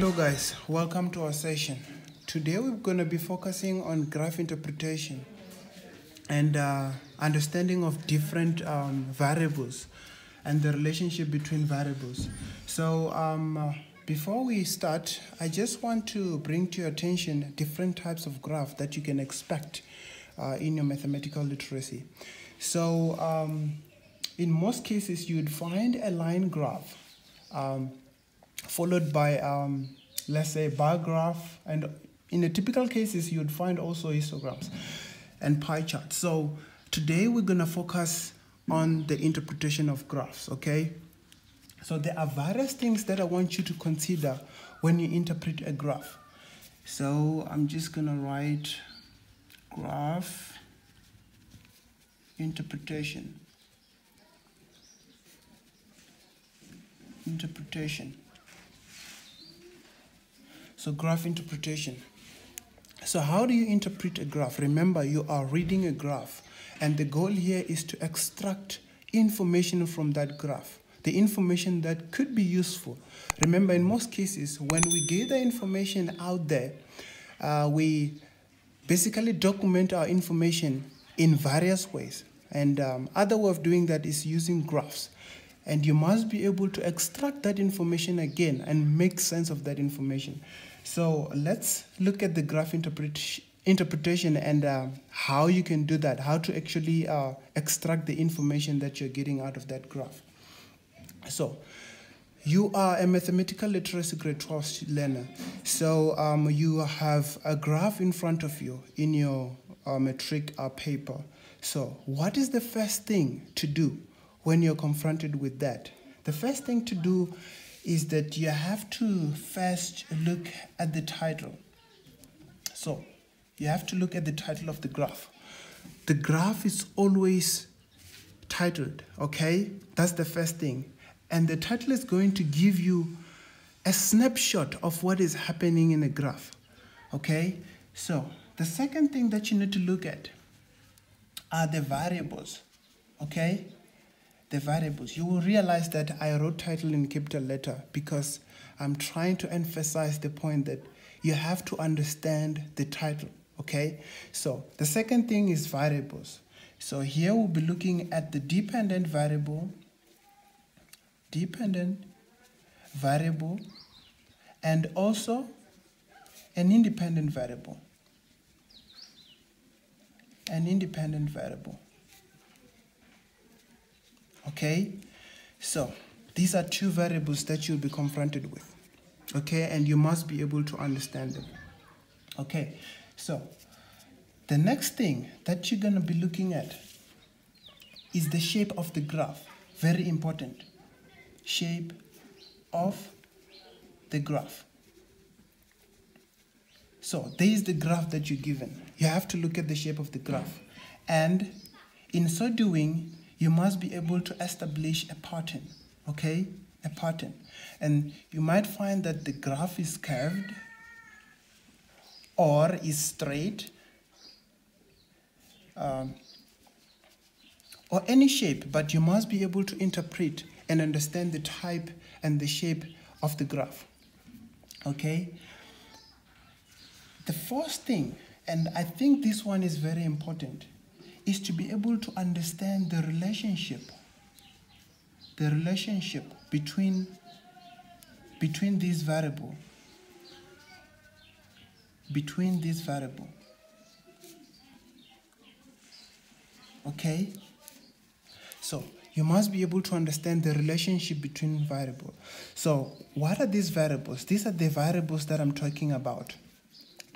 Hello guys, welcome to our session. Today we're going to be focusing on graph interpretation and understanding of different variables and the relationship between variables. So before we start, I just want to bring to your attention different types of graph that you can expect in your mathematical literacy. So in most cases, you would find a line graph followed by, let's say, bar graph, and in the typical cases, you would find also histograms and pie charts. So today we're going to focus on the interpretation of graphs, okay? So there are various things that I want you to consider when you interpret a graph. So I'm just going to write graph interpretation. So graph interpretation. So how do you interpret a graph? Remember, you are reading a graph, and the goal here is to extract information from that graph, the information that could be useful. Remember, in most cases, when we gather information out there, we basically document our information in various ways. And other way of doing that is using graphs. And you must be able to extract that information again and make sense of that information. So let's look at the graph interpretation and how you can do that, how to actually extract the information that you're getting out of that graph. So you are a mathematical literacy grade 12 learner. So you have a graph in front of you in your metric paper. So what is the first thing to do when you're confronted with that? The first thing to do is that you have to first look at the title. So you have to look at the title of the graph. The graph is always titled, okay? That's the first thing. And the title is going to give you a snapshot of what is happening in a graph, okay? So the second thing that you need to look at are the variables, okay? The variables. You will realize that I wrote title in capital letter because I'm trying to emphasize the point that you have to understand the title, okay? So the second thing is variables. So here we'll be looking at the dependent variable, and also an independent variable, okay? So these are two variables that you'll be confronted with, okay? And you must be able to understand them, okay? So the next thing that you're going to be looking at is the shape of the graph. Very important. Shape of the graph. So there is the graph that you're given. You have to look at the shape of the graph. And in so doing, you must be able to establish a pattern, okay? A pattern. And you might find that the graph is curved or is straight, or any shape, but you must be able to interpret and understand the type and the shape of the graph, okay? The first thing, and I think this one is very important, is to be able to understand the relationship between this variable, okay? So you must be able to understand the relationship between variables. So what are these variables? These are the variables that I'm talking about.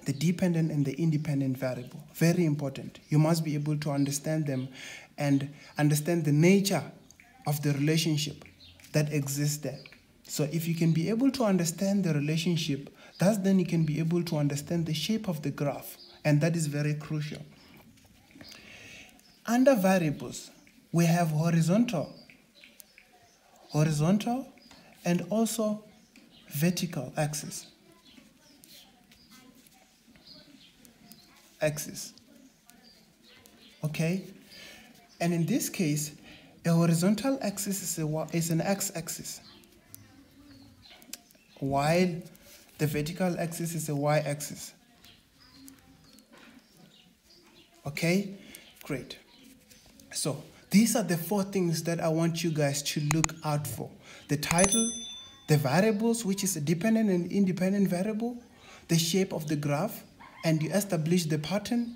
The dependent and the independent variable. Very important. You must be able to understand them and understand the nature of the relationship that exists there. So if you can be able to understand the relationship, that's then you can be able to understand the shape of the graph, and that is very crucial. Under variables, we have horizontal, and also vertical axis. Okay, and in this case, a horizontal axis is an x-axis, while The vertical axis is the y-axis. Okay, great. So these are the 4 things that I want you guys to look out for. The title, the variables, which is a dependent and independent variable, the shape of the graph, and you establish the pattern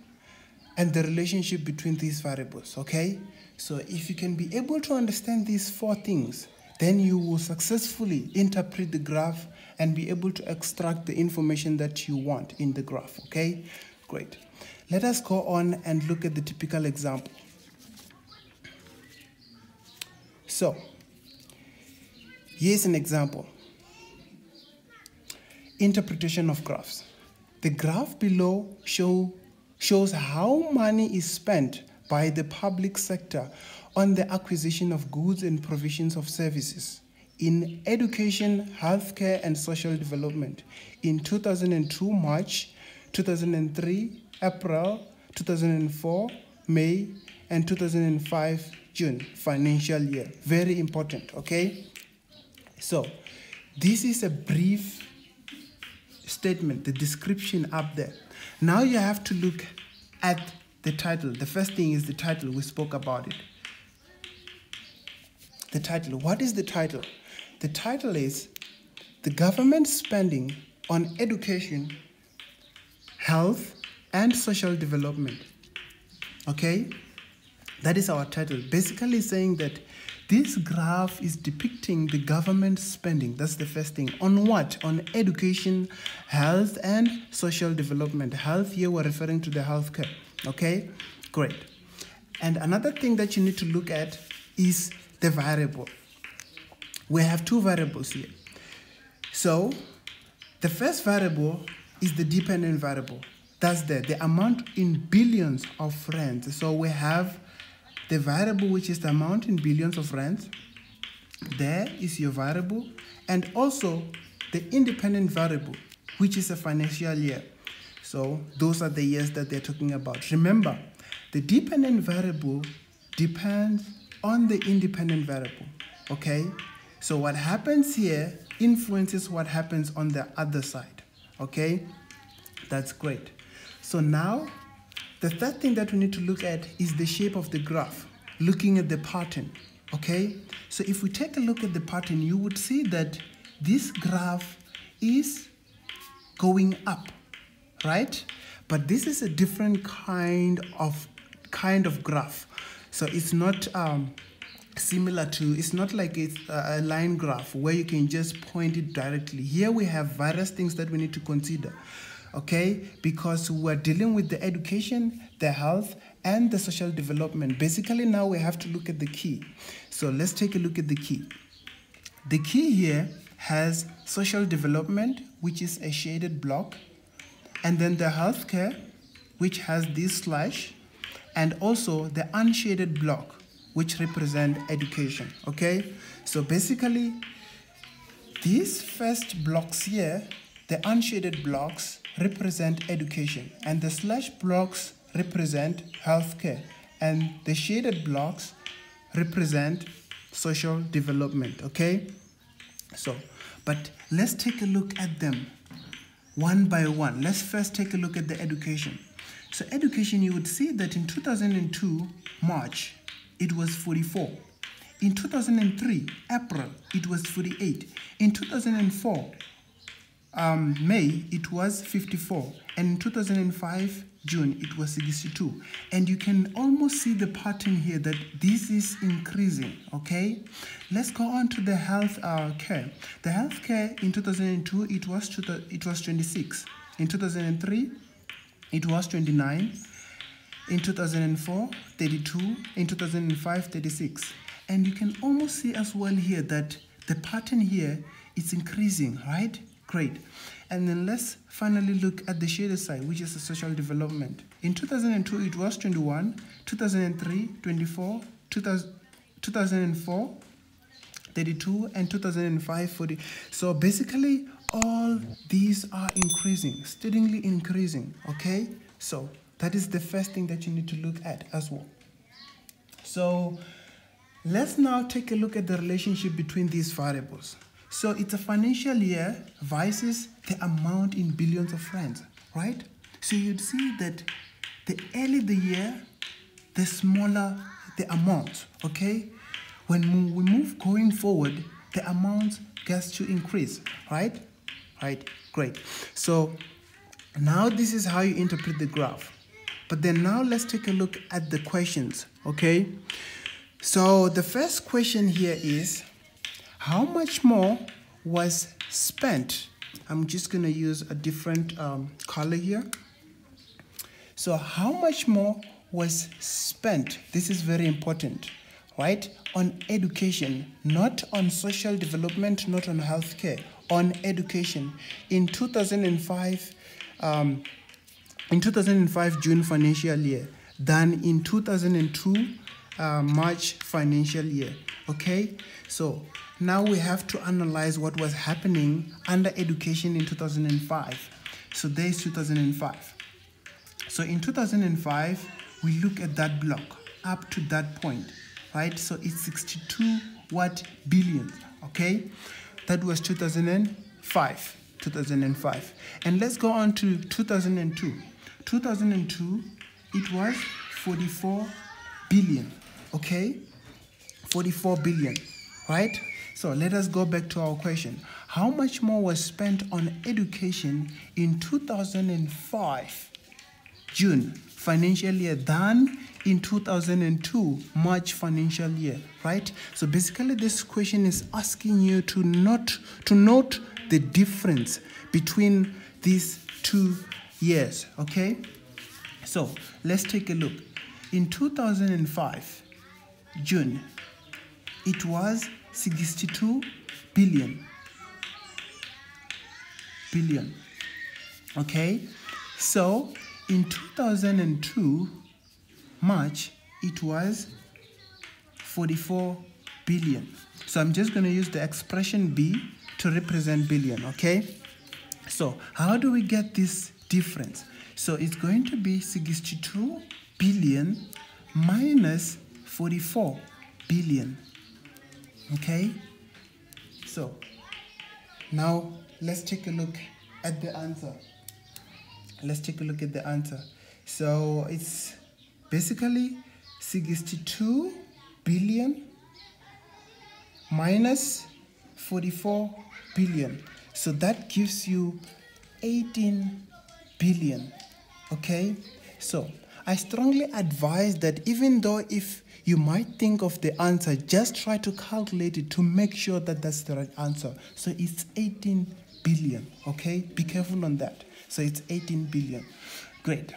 and the relationship between these variables, okay? So if you can be able to understand these 4 things, then you will successfully interpret the graph and be able to extract the information that you want in the graph, okay? Great. Let us go on and look at the typical example. So, here's an example. Interpretation of graphs. The graph below shows how money is spent by the public sector on the acquisition of goods and provisions of services in education, healthcare, and social development in 2002 March, 2003 April, 2004 May, and 2005 June financial year. Very important, okay? So this is a brief statement, the description up there. Now you have to look at the title. The first thing is the title. We spoke about it. The title. What is the title? The title is the government spending on education, health, and social development. Okay? That is our title. Basically saying that this graph is depicting the government spending. That's the first thing. On what? On education, health, and social development. Health, here we're referring to the healthcare. Okay? Great. And another thing that you need to look at is the variable. We have 2 variables here. So, the first variable is the dependent variable. That's the amount in billions of rands. So we have the variable which is the amount in billions of rands. There is your variable. And also the independent variable, which is a financial year. So those are the years that they're talking about. Remember, the dependent variable depends on the independent variable. Okay? So what happens here influences what happens on the other side. Okay? That's great. So now, the third thing that we need to look at is the shape of the graph, looking at the pattern, okay? So if we take a look at the pattern, you would see that this graph is going up, right? But this is a different kind of graph. So it's not similar to, it's not like it's a line graph where you can just point it directly. Here we have various things that we need to consider. Okay, because we're dealing with the education, the health, and the social development. Basically, now we have to look at the key. So let's take a look at the key. The key here has social development, which is a shaded block, and then the healthcare, which has this slash, and also the unshaded block, which represent education. Okay, so basically, these first blocks here, the unshaded blocks, represent education, and the slash blocks represent healthcare, and the shaded blocks represent social development. Okay, so but let's take a look at them one by one. Let's first take a look at the education. So education, you would see that in 2002 March it was 44. In 2003 April it was 48. In 2004 May, it was 54, and in 2005, June, it was 62. And you can almost see the pattern here that this is increasing, okay? Let's go on to the health care. The health care in 2002, it was 26. In 2003, it was 29. In 2004, 32. In 2005, 36. And you can almost see as well here that the pattern here is increasing, right? Great. And then let's finally look at the shaded side, which is the social development. In 2002, it was 21, 2003, 24, 2004, 32, and 2005, 40. So basically, all these are increasing, steadily increasing, okay? So that is the first thing that you need to look at as well. So let's now take a look at the relationship between these variables. So it's a financial year versus the amount in billions of francs, right? So you'd see that the earlier the year, the smaller the amount, okay? When we move going forward, the amount gets to increase, right? Right, great. So now this is how you interpret the graph. But then now let's take a look at the questions, okay? So the first question here is, how much more was spent? I'm just going to use a different color here. So how much more was spent? This is very important, right? On education, not on social development, not on healthcare, on education. In 2005 June financial year than in 2002 March financial year, okay? So now we have to analyze what was happening under education in 2005. So there is 2005. So in 2005, we look at that block up to that point, right? So it's 62 billion, okay? That was 2005. And let's go on to 2002. 2002, it was 44 billion, okay? 44 billion, right? So let us go back to our question. How much more was spent on education in 2005 June financial year than in 2002 March financial year, right? So basically this question is asking you to note the difference between these 2 years, okay? So let's take a look. In 2005 June, it was 62 billion, okay? So in 2002 March, it was 44 billion. So I'm just going to use the expression B to represent billion, okay? So how do we get this difference? So it's going to be 62 billion minus 44 billion, okay? So now let's take a look at the answer. So it's basically 62 billion minus 44 billion. So that gives you 18 billion, okay? So I strongly advise that even though if you might think of the answer, just try to calculate it to make sure that that's the right answer. So it's 18 billion, okay? Be careful on that. So it's 18 billion. Great.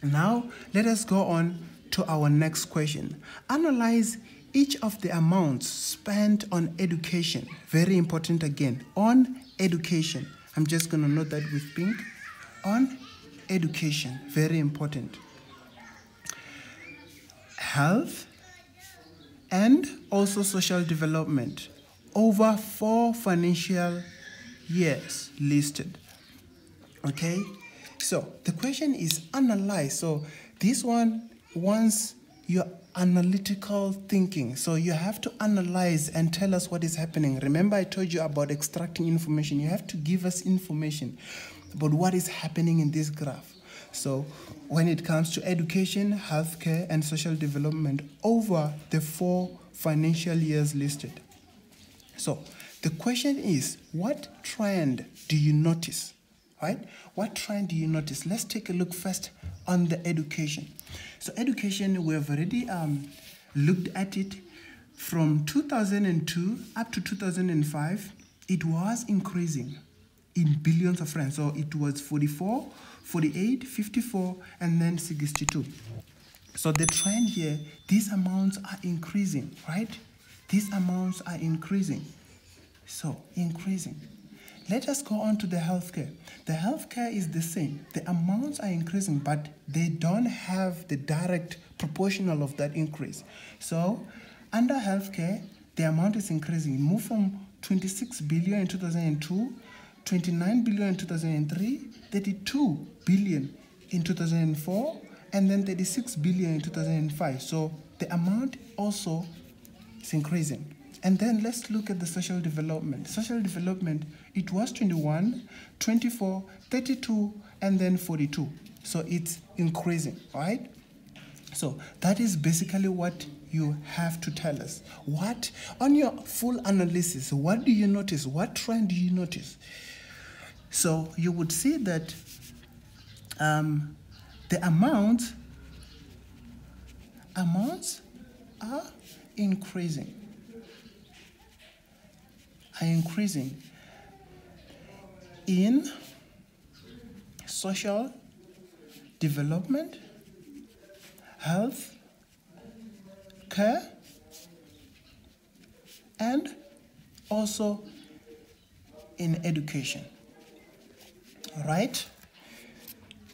Now let us go on to our next question. Analyze each of the amounts spent on education. Very important again, on education. I'm just going to note that with pink. On education, very important. Health and also social development over 4 financial years listed. Okay, so the question is analyze. So this one wants your analytical thinking. So you have to analyze and tell us what is happening. Remember I told you about extracting information. You have to give us information about what is happening in this graph. So when it comes to education, healthcare, and social development over the 4 financial years listed. So the question is, what trend do you notice? Right? What trend do you notice? Let's take a look first on the education. So education, we have already looked at it from 2002 up to 2005. It was increasing in billions of francs. So it was 44, 48, 54, and then 62. So the trend here, these amounts are increasing, right? These amounts are increasing. So increasing. Let us go on to the healthcare. The healthcare is the same. The amounts are increasing, but they don't have the direct proportional of that increase. So under healthcare, the amount is increasing. It moved from 26 billion in 2002, 29 billion in 2003, 32 billion in 2004, and then 36 billion in 2005. So the amount also is increasing. And then let's look at the social development. Social development, it was 21, 24, 32, and then 42. So it's increasing, right? So that is basically what you have to tell us. What, on your full analysis, what do you notice? What trend do you notice? So you would see that the amounts are increasing. In social development, health, care, and also in education. All right?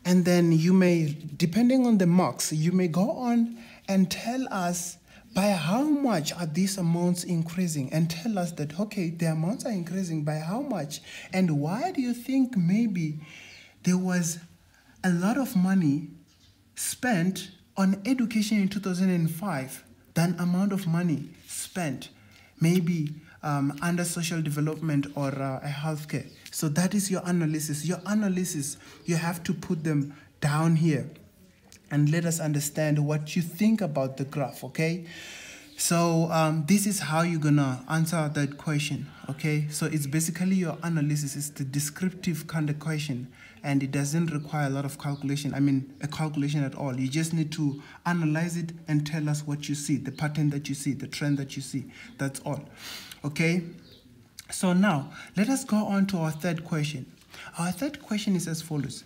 And then you may, depending on the marks, you may go on and tell us by how much are these amounts increasing, and tell us that, okay, the amounts are increasing by how much, and why do you think maybe there was a lot of money spent on education in 2005 than amount of money spent maybe under social development or healthcare. So that is your analysis. Your analysis, you have to put them down here and let us understand what you think about the graph, okay? So this is how you're gonna answer that question, okay? So it's basically your analysis. It's the descriptive kind of question, and it doesn't require a lot of calculation. I mean, a calculation at all. You just need to analyze it and tell us what you see, the pattern that you see, the trend that you see. That's all, okay? So now, let us go on to our third question. Our third question is as follows.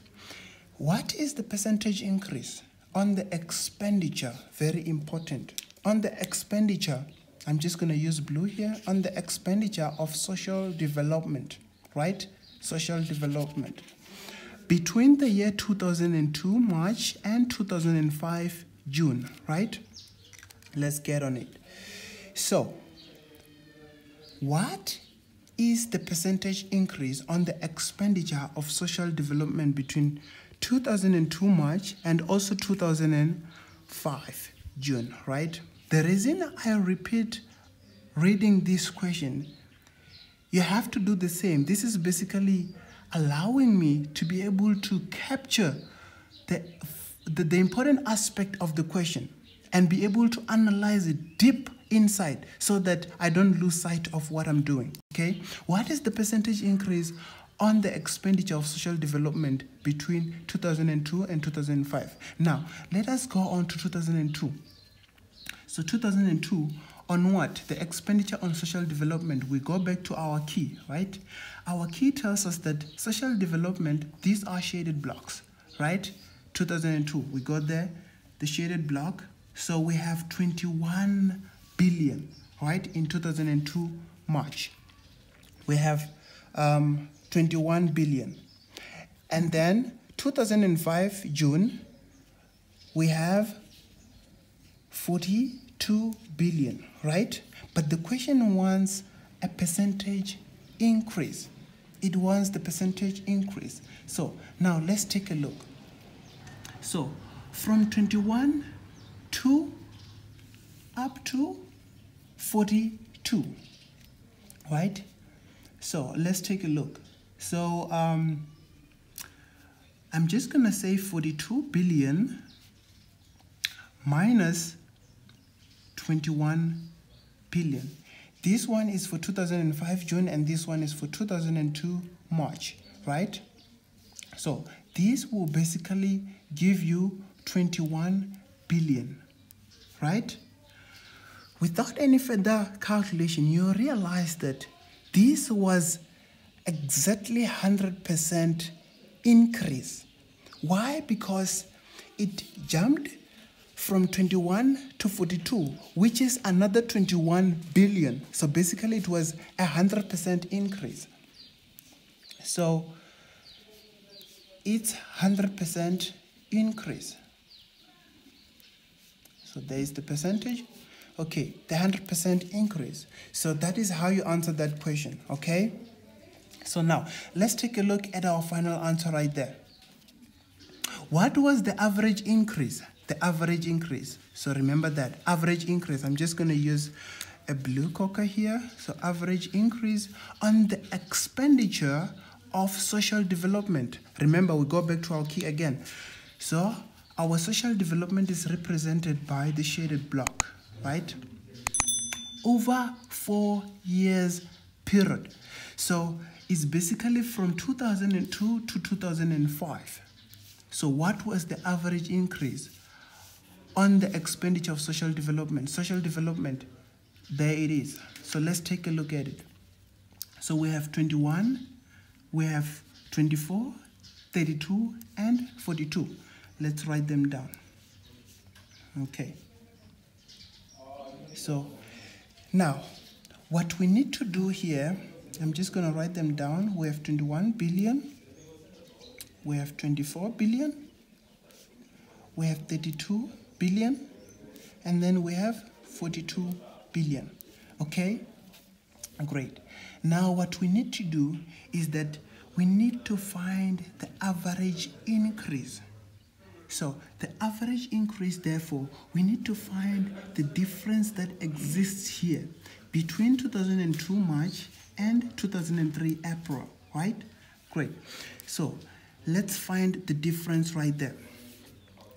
What is the percentage increase on the expenditure? Very important. On the expenditure, I'm just going to use blue here, on the expenditure of social development, right? Social development. Between the year 2002 March and 2005 June, right? Let's get on it. So, what is the percentage increase on the expenditure of social development between 2002 March and also 2005 June, right? The reason I repeat reading this question, you have to do the same. This is basically allowing me to be able to capture the important aspect of the question and be able to analyze it deep inside so that I don't lose sight of what I'm doing, okay? What is the percentage increase on the expenditure of social development between 2002 and 2005? Now, let us go on to 2002. So 2002, on what? The expenditure on social development. We go back to our key, right? Our key tells us that social development, these are shaded blocks, right? 2002, we got there, the shaded block. So we have 21 billion, right? In 2002 March, we have 21 billion. And then 2005 June, we have 42 billion, right? But the question wants a percentage increase. It wants the percentage increase. So now let's take a look. So from 21 to up to 42, right? So let's take a look. So I'm just gonna say 42 billion minus 21 billion. This one is for 2005 June and this one is for 2002 March, right? So this will basically give you 21 billion, right? Without any further calculation, you realize that this was exactly 100% increase. Why? Because it jumped from 21 to 42, which is another 21 billion. So basically it was 100% increase. So it's 100% increase. So there is the percentage. Okay, the 100% increase. So that is how you answer that question, okay? So now, let's take a look at our final answer right there. What was the average increase? The average increase. So remember that, average increase. I'm just going to use a blue cocker here. So average increase on the expenditure of social development. Remember, we go back to our key again. So our social development is represented by the shaded block, right? Over 4 years period. So it's basically from 2002 to 2005. So what was the average increase on the expenditure of social development? Social development, there it is. So let's take a look at it. So we have 21, we have 24, 32, and 42. Let's write them down. Okay. So now, what we need to do here, I'm just going to write them down. We have 21 billion. We have 24 billion. We have 32 billion. And then we have 42 billion. Okay? Great. Now, what we need to do is that we need to find the average increase. So the average increase, therefore, we need to find the difference that exists here between 2002 March and 2003 April, right? Great. So let's find the difference right there.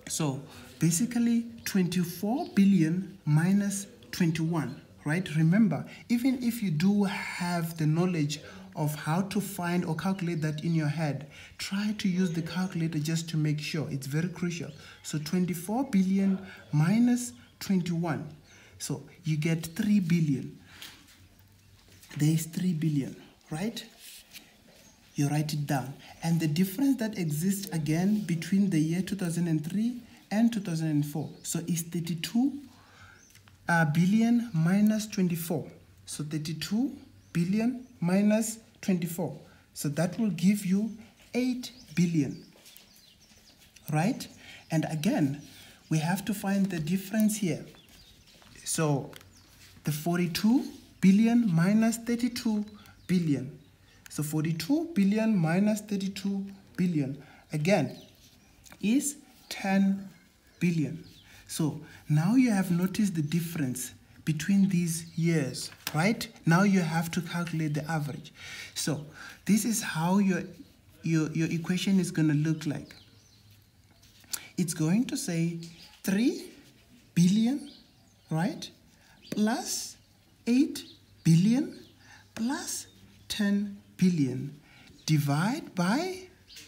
So basically 24 billion minus 21, right? Remember, even if you do have the knowledge of how to find or calculate that in your head, try to use the calculator just to make sure. It's very crucial. So 24 billion minus 21. So you get 3 billion. There is 3 billion, right? You write it down. And the difference that exists again between the year 2003 and 2004. So it's 32 billion minus 24. So 32 billion minus 24. So that will give you 8 billion, right? And again, we have to find the difference here. So the 42 billion minus 32 billion. So 42 billion minus 32 billion, again, is 10 billion. So now you have noticed the difference between these years, right? Now you have to calculate the average. So this is how your equation is going to look like. It's going to say 3 billion, right? Plus 8 billion plus 10 billion. Divide by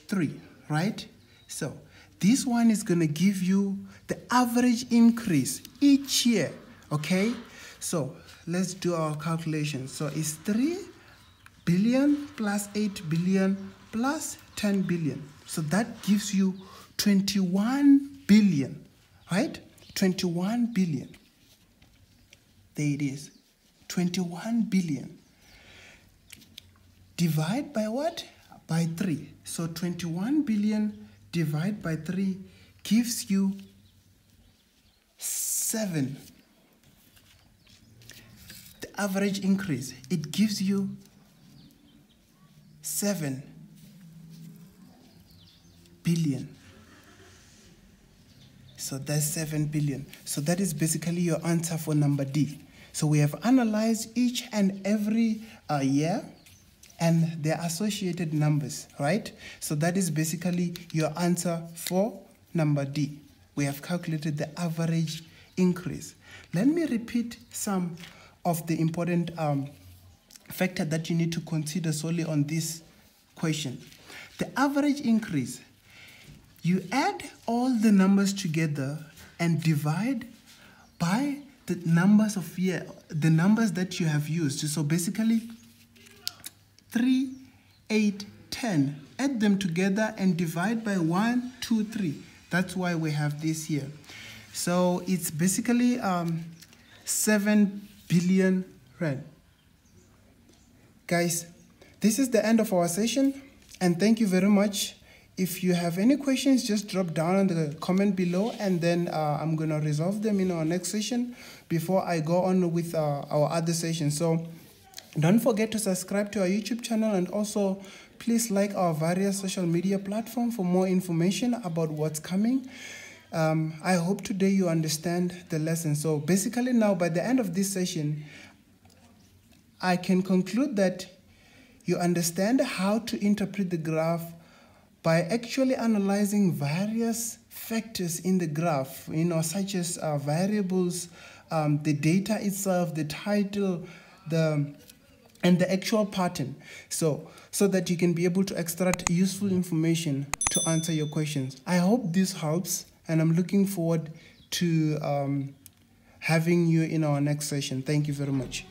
3, right? So this one is going to give you the average increase each year. Okay, so let's do our calculation. So it's 3 billion plus 8 billion plus 10 billion. So that gives you 21 billion, right? 21 billion. There it is, 21 billion. Divide by what? By 3. So 21 billion divided by 3 gives you 7. Average increase, it gives you 7 billion. So that's 7 billion. So that is basically your answer for number D. So we have analyzed each and every year and their associated numbers, right? So that is basically your answer for number D. We have calculated the average increase. Let me repeat some of the important factor that you need to consider solely on this question. The average increase, you add all the numbers together and divide by the numbers of the numbers that you have used. So basically 3, 8, 10, add them together and divide by 1, 2, 3. That's why we have this here. So it's basically 7 billion rand. Guys, this is the end of our session, and thank you very much. If you have any questions, just drop down in the comment below, and then I'm going to resolve them in our next session before I go on with our other session. So don't forget to subscribe to our YouTube channel, and also please like our various social media platforms for more information about what's coming. I hope today you understand the lesson. So basically now, by the end of this session, I can conclude that you understand how to interpret the graph by actually analyzing various factors in the graph, such as variables, the data itself, the title, and the actual pattern, so that you can be able to extract useful information to answer your questions. I hope this helps, and I'm looking forward to having you in our next session. Thank you very much.